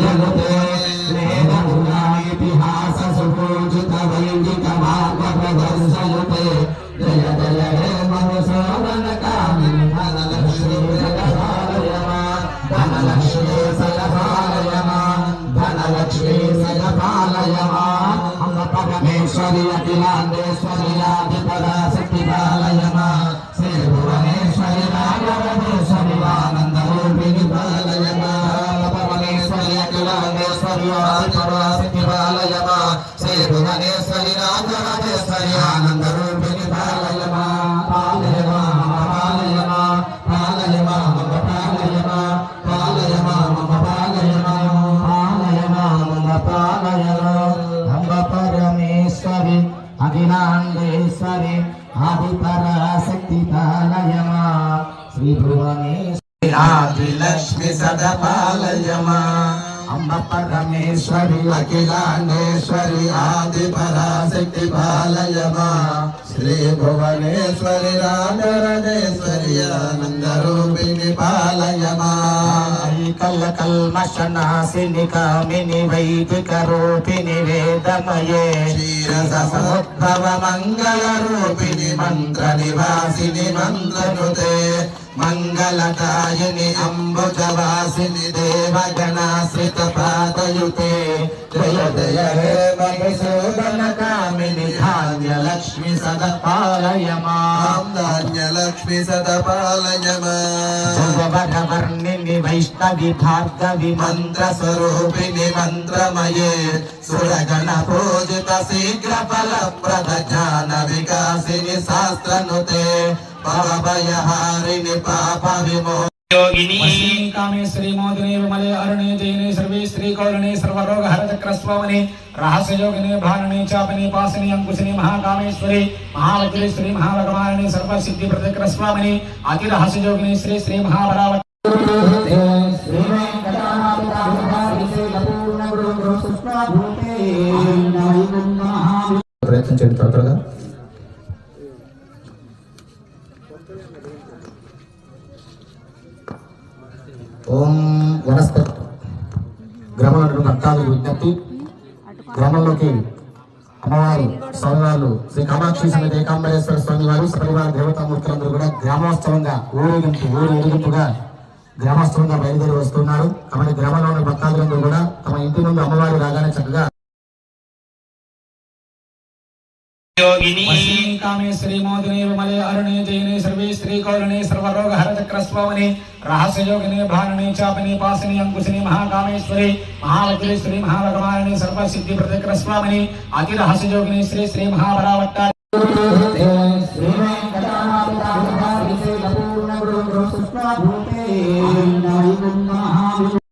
जगते इतिहास सुपूजित वैदिक मार्ग प्रदर्शयते जय जय हे मधुसूदन कामिनी धनलक्ष्मी जगपालय मां धनलक्ष्मी जगपालय मां धनलक्ष्मी जगपालय मां अम्ब परमेश्वरी अखिलांडेश्वरी आदिपराशक्ति पालय मां श्री भुवनेश्वरी नागराजेश्वरी आनंद रूपिणी पालय मां परमेश्वरी अखिलांडेश्वरी आदिपराशक्ति पालय मां श्री भुवनेश्वरी नागराजेश्वरी आनंद रूपिणी पालय मां पालय मां पालय मां पालय मां पालय मां पालय मां पालय मां पालय मां पालय अम्ब परमेश्वरी अखिलांडेश्वरी आदिपराशक्ति पालय मां श्री भुवनेश्वरी आदिलक्ष्मी सदा पालय मां अम्ब परमेश्वरी अखिलांडेश्वरी आदिपराशक्ति पालय मां श्री भुवनेश्वरी राजराजेश्वरी आनंद रूपिणी पालय मां कल कल्मषनाशिनि कामिनि वैदिक रूपिणि वेदमये क्षीरसमुद्भव मंगल रूपिणि मंत्र निवासिनि मंत्रनुते मंगलदायिनि अम्बुजवासिनि देवगणाश्रित पादयुते जय जय हे मधुसूदन कामिनि धान्य लक्ष्मी सदा पालय मां धान्य लक्ष्मी सदा पालय मां जगवर वर्णिनि वैष्णवी भार्गवी मंत्र स्वरूपिणि मंत्रमये सुरगण पूजित शीघ्र फलप्रद ज्ञान विकासिनि शास्त्रनुते भवभयहारिणि पाप विमोचनी योगिनी कामेश्वरी मोदिनी विमले अरुणे जयिने सर्वे स्त्री कौरणे सर्वरोग हर चक्र स्वामिनी रहस्य योगिनी भारणि चापिनी पासिनी अंकुशिनी महाकामेश्वरी महावज्रेश्वरी महाभगवानी सर्व सिद्धि प्रदक्र स्वामिनी अति रहस्य योगिनी श्री श्री महावरावती श्री ప్రయత్నం చేయండి త్వరగా. ఓం వనస్పతి గ్రామంలో భక్తాదులు విజ్ఞప్తి, గ్రామంలోకి అమ్మవారు స్వామివారు శ్రీ కామాక్షి సమేత ఏకాంబరేశ్వర స్వామి వారు సపరివార దేవతామూర్తులందరూ కూడా గ్రామోత్సవంగా ఊరేగింపుగా గ్రామోత్సవంగా బయలుదేరి వస్తున్నారు. కాబట్టి గ్రామంలో ఉన్న భక్తాదులందరూ కూడా తమ ఇంటి ముందు అమ్మవారు రాగానే చక్కగా योगिनी कामेश्वरी मोदिनी विमले अरुणे जयिने सर्वे स्त्री कौरणे सर्वरोग हर चक्र स्वामिनी रहस्य योगिनी भारणि चापिनी पासिनी अंकुशिनी महाकामेश्वरी महावज्रेश्वरी महाभगवानी सर्व सिद्धि प्रदक्र स्वामिनी अति रहस्य योगिनी श्री श्री महावरावती श्री